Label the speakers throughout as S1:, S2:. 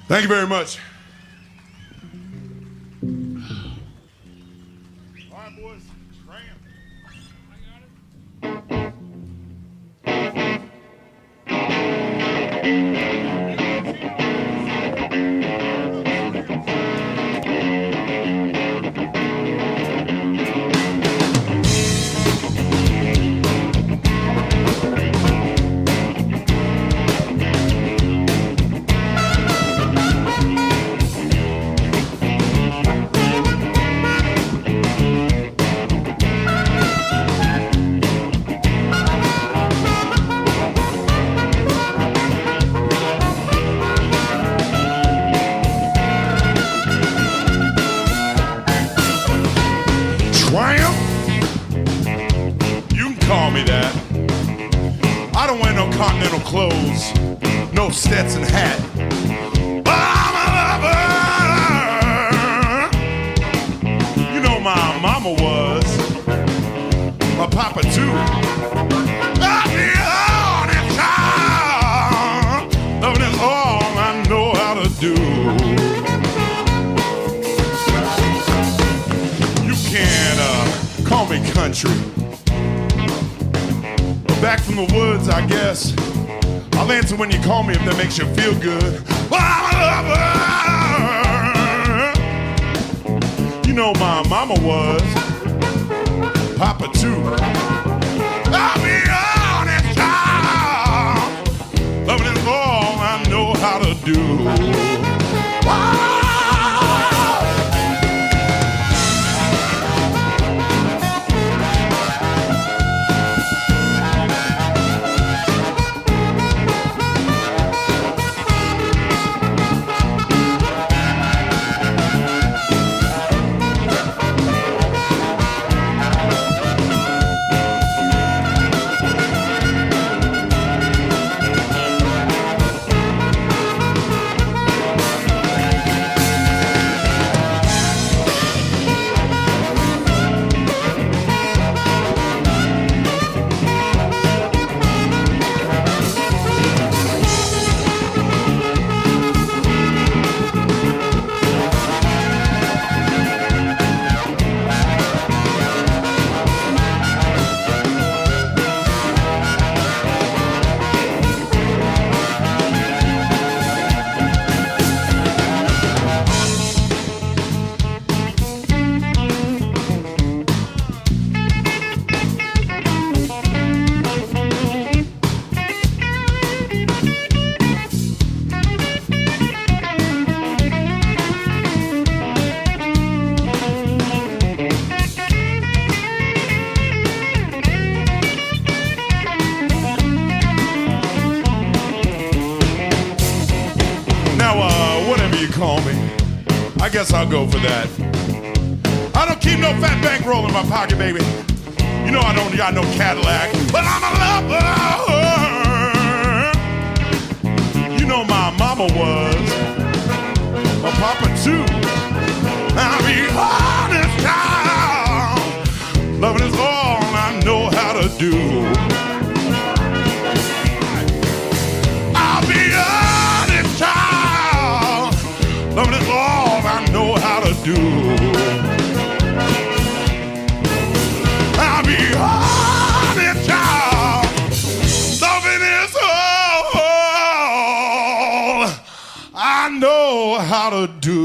S1: Thank you very much. All right, boys. Graham. Continental clothes, no Stetson hat. But I'm a lover. You know my mama was, my papa too. I'm the honest child. Loving is all I know how to do. You can call me country. Back from the woods, I guess. I'll answer when you call me if that makes you feel good. Well, I'm a lover. You know my mama was, papa too. I'll be honest, child. Loving is all I know how to do. Wow. I guess I'll go for that. I don't keep no fat bankroll in my pocket, baby. You know I don't got no Cadillac, but I'm a lover. You know my mama was, my papa too. I'll be honest, child. Loving is all I know how to do. I'll be honest, child. Loving is all I know how to do. I'll be honest, child. Loving is all I know how to do.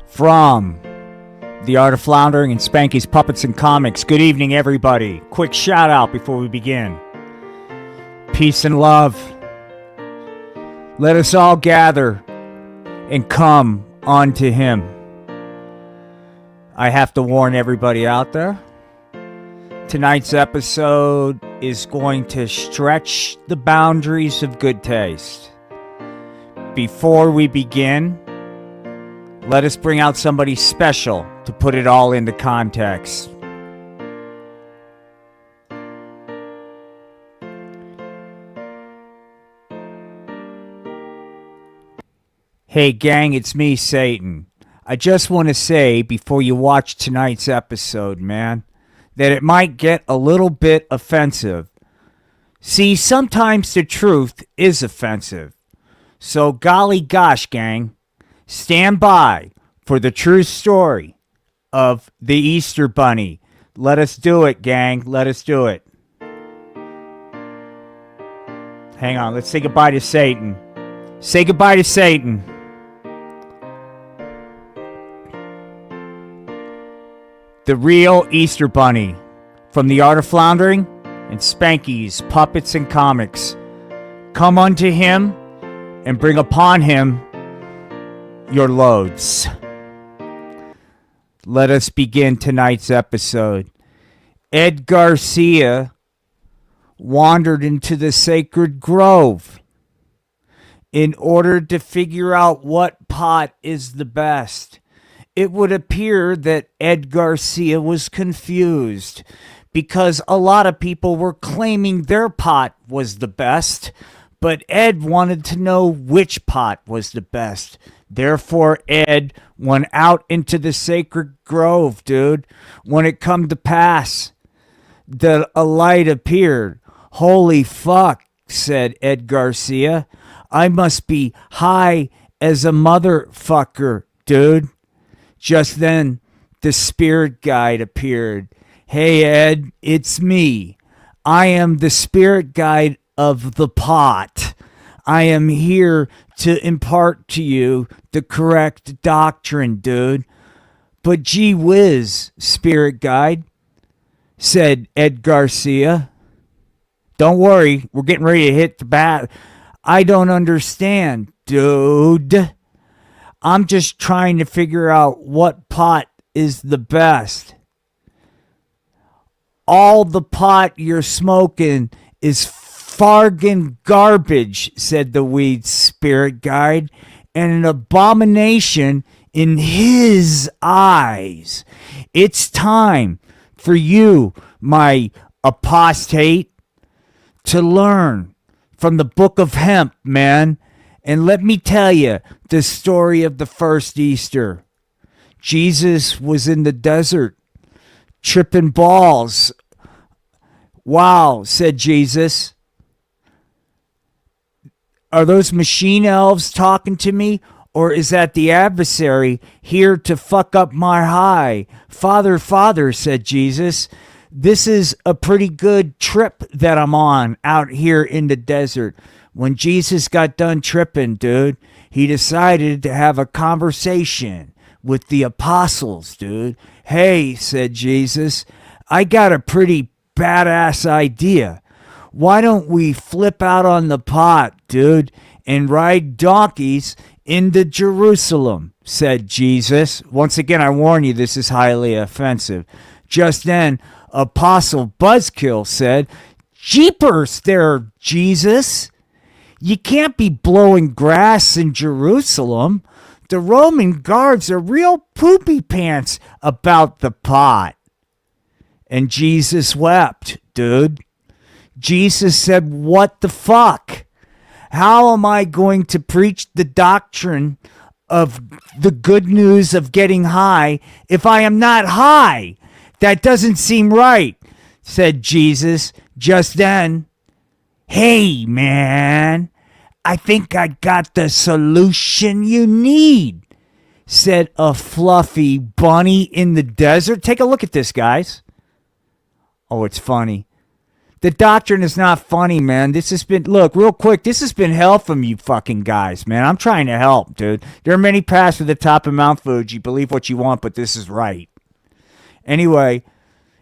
S2: From The Art of Floundering and Spanky's Puppets and Comics, good evening, everybody. Quick shout out before we begin. Peace and love. Let us all gather and come unto Him. I have to warn everybody out there. Tonight's episode is going to stretch the boundaries of good taste. Before we begin, let us bring out somebody special to put it all into context. Hey gang, it's me, Satan. I just want to say before you watch tonight's episode, man, that it might get a little bit offensive. See, sometimes the truth is offensive. So golly gosh, gang, stand by for the true story of the Easter Bunny. Let us do it, gang. Let us do it. Hang on, let's say goodbye to Satan. Say goodbye to Satan. The real Easter Bunny from the Art of Floundering and Spanky's Puppets and Comics. Come unto him and bring upon him your loads. Let us begin tonight's episode. Ed Garcia wandered into the sacred grove in order to figure out what pot is the best. It would appear that Ed Garcia was confused because a lot of people were claiming their pot was the best, but Ed wanted to know which pot was the best. Therefore, Ed went out into the sacred grove, dude. When it come to pass, that a light appeared. Holy fuck, said Ed Garcia. I must be high as a motherfucker, dude. Just then, the spirit guide appeared. Hey, Ed, it's me. I am the spirit guide of the pot. I am here to impart to you the correct doctrine, dude. But gee whiz, spirit guide, said Ed Garcia. Don't worry, we're getting ready to hit the bat. I don't understand, dude. I'm just trying to figure out what pot is the best. All the pot you're smoking is fargan garbage, said the weed spirit guide, and an abomination in his eyes. It's time for you, my apostate, to learn from the book of hemp, man. And let me tell you the story of the first Easter. Jesus was in the desert, tripping balls. Wow, said Jesus. Are those machine elves talking to me? Or is that the adversary here to fuck up my high? Father, Father, said Jesus. This is a pretty good trip that I'm on out here in the desert. When Jesus got done tripping, dude, he decided to have a conversation with the apostles, dude. Hey, said Jesus, I got a pretty badass idea. Why don't we flip out on the pot, dude, and ride donkeys into Jerusalem, said Jesus. Once again, I warn you, this is highly offensive. Just then, Apostle Buzzkill said, Jeepers there, Jesus. You can't be blowing grass in Jerusalem. The Roman guards are real poopy pants about the pot. And Jesus wept, dude. Jesus said, what the fuck? How am I going to preach the doctrine of the good news of getting high if I am not high? That doesn't seem right, said Jesus just then. Hey, man, I think I got the solution you need, said a fluffy bunny in the desert. Take a look at this, guys. Oh, it's funny. The doctrine is not funny, man. This has been, look, real quick, this has been hell from you fucking guys, man. I'm trying to help, dude. There are many paths to the top of Mount Fuji. Believe what you want, but this is right. Anyway,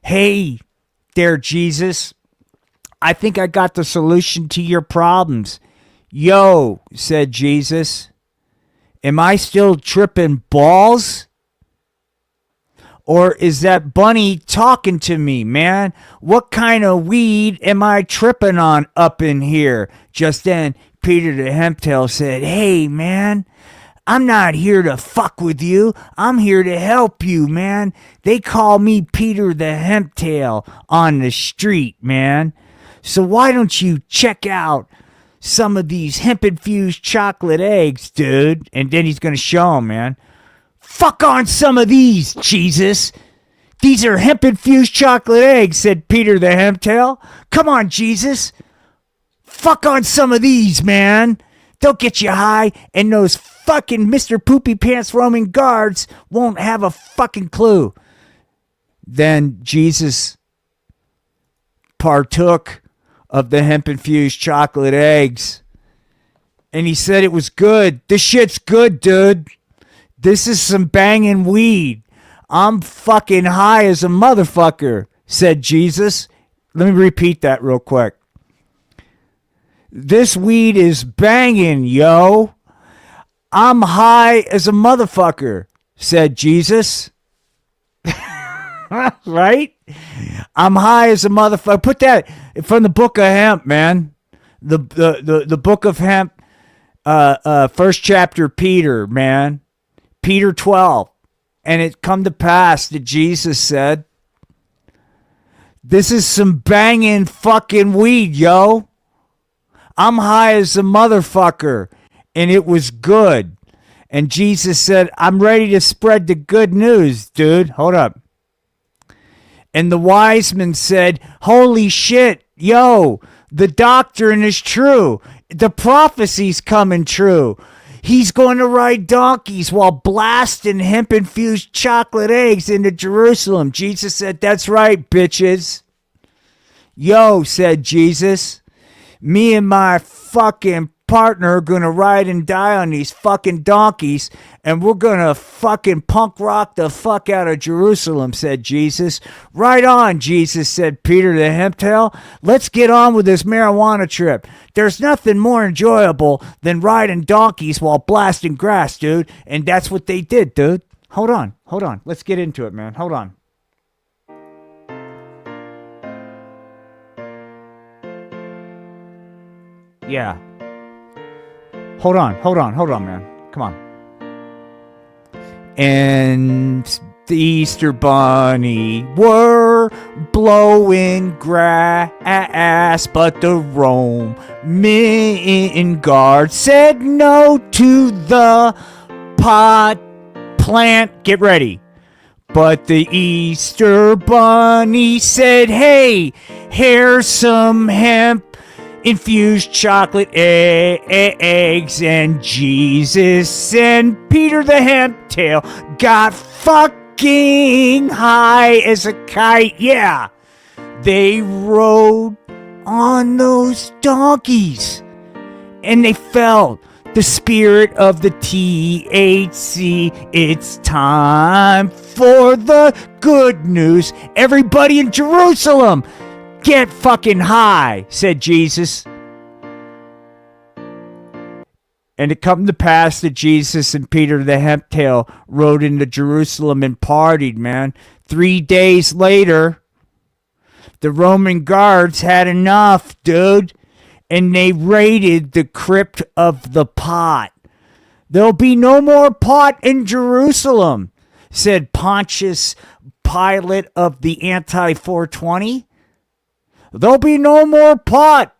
S2: hey there, Jesus. I think I got the solution to your problems. Yo, said Jesus. Am I still tripping balls? Or is that bunny talking to me, man? What kind of weed am I tripping on up in here? Just then, Peter the Hemptail said, "Hey, man, I'm not here to fuck with you. I'm here to help you, man. They call me Peter the Hemptail on the street, man. So why don't you check out some of these hemp-infused chocolate eggs, dude?" And then he's going to show them, man. "Fuck on some of these, Jesus. These are hemp-infused chocolate eggs," said Peter the Hemptail. "Come on, Jesus. Fuck on some of these, man. They'll get you high, and those fucking Mr. Poopy Pants Roman guards won't have a fucking clue." Then Jesus partook of the hemp-infused chocolate eggs, and he said it was good. "This shit's good, dude. This is some banging weed. I'm fucking high as a motherfucker," said Jesus. Let me repeat that real quick. "This weed is banging, yo. I'm high as a motherfucker," said Jesus. Right? "I'm high as a motherfucker." Put that from the book of hemp, man. The book of hemp, first chapter, Peter, man. Peter 12. "And it come to pass that Jesus said, this is some banging fucking weed, yo. I'm high as a motherfucker, and it was good." And Jesus said, "I'm ready to spread the good news, dude." Hold up. "And the wise men said, holy shit, yo, the doctrine is true. The prophecy's coming true. He's going to ride donkeys while blasting hemp-infused chocolate eggs into Jerusalem." Jesus said, "That's right, bitches." "Yo," said Jesus, "me and my fucking partner are going to ride and die on these fucking donkeys, and we're going to fucking punk rock the fuck out of Jerusalem," said Jesus. "Right on, Jesus," said Peter the Hemptail. "Let's get on with this marijuana trip. There's nothing more enjoyable than riding donkeys while blasting grass, dude." And that's what they did, dude. Hold on. Let's get into it, man. Hold on. Yeah. Hold on, man. Come on. "And the Easter Bunny were blowing grass, but the Roman guard said no to the pot plant." Get ready. "But the Easter Bunny said, hey, here's some hemp infused chocolate eggs," and Jesus and Peter the Hemptail got fucking high as a kite. Yeah, they rode on those donkeys, and they felt the spirit of the THC. It's time for the good news. Everybody in Jerusalem, get fucking high, said Jesus. And it come to pass that Jesus and Peter the Hemptail rode into Jerusalem and partied, man. 3 days later, the Roman guards had enough, dude, and they raided the crypt of the pot. "There'll be no more pot in Jerusalem," said Pontius Pilate of the anti-420. "There'll be no more pot,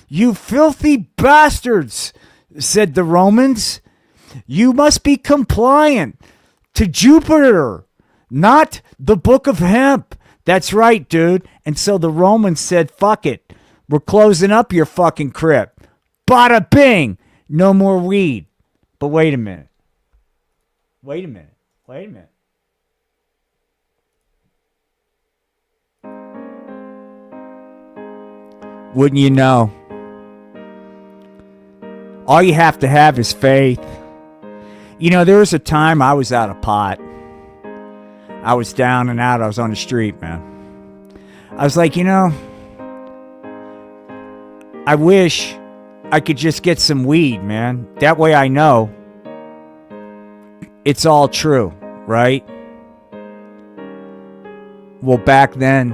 S2: you filthy bastards," said the Romans. "You must be compliant to Jupiter, not the book of hemp." That's right, dude. And so the Romans said, fuck it. We're closing up your fucking crypt. Bada bing. No more weed. But wait a minute. Wait a minute. Wouldn't you know? All you have to have is faith. You know, there was a time I was out of pot. I was down and out. I was on the street, man. I was like, you know, I wish I could just get some weed, man. That way I know it's all true, right? Well, back then,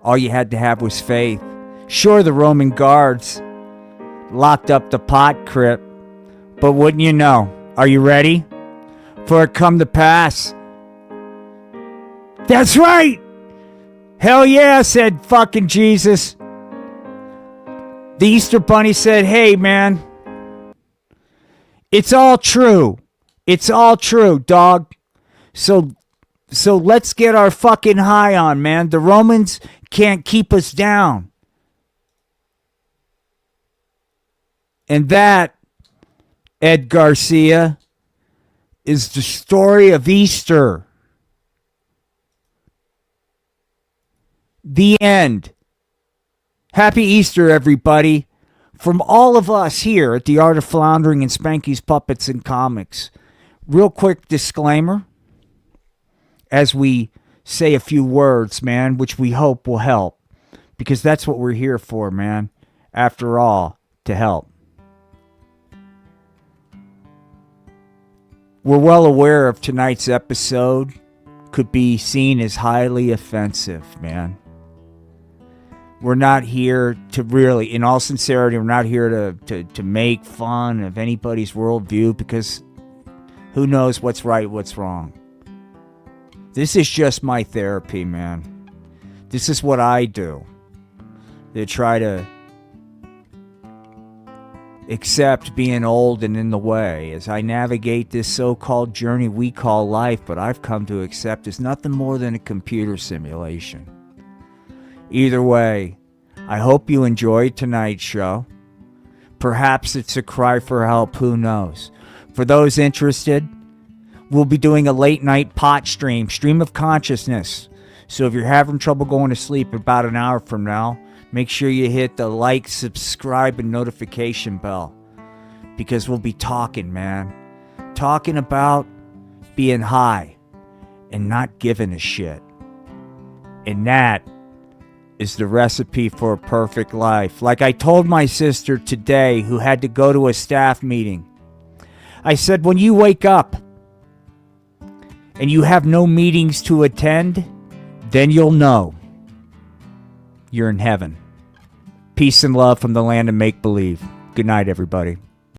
S2: all you had to have was faith. Sure, the Roman guards locked up the pot crypt, but wouldn't you know? Are you ready? For it come to pass. That's right! Hell yeah, said fucking Jesus. The Easter Bunny said, hey man, it's all true. It's all true, dog. So let's get our fucking high on, man. The Romans can't keep us down. And that, Ed Garcia, is the story of Easter. The end. Happy Easter, everybody. From all of us here at the Art of Floundering and Spanky's Puppets and Comics. Real quick disclaimer as we say a few words, man, which we hope will help. Because that's what we're here for, man. After all, to help. We're well aware of tonight's episode could be seen as highly offensive, man. We're not here to really, in all sincerity, we're not here to make fun of anybody's worldview because who knows what's right, what's wrong. This is just my therapy, man. This is what I do. To try to accept being old and in the way as I navigate this so-called journey we call life, but I've come to accept is nothing more than a computer simulation. Either way, I hope you enjoyed tonight's show. Perhaps it's a cry for help, who knows. For those interested, we'll be doing a late night pot stream of consciousness. So if you're having trouble going to sleep about an hour from now, make sure you hit the like, subscribe, and notification bell. Because we'll be talking, man. Talking about being high and not giving a shit. And that is the recipe for a perfect life. Like I told my sister today who had to go to a staff meeting. I said, when you wake up and you have no meetings to attend, then you'll know you're in heaven. Peace and love from the land of make-believe. Good night, everybody.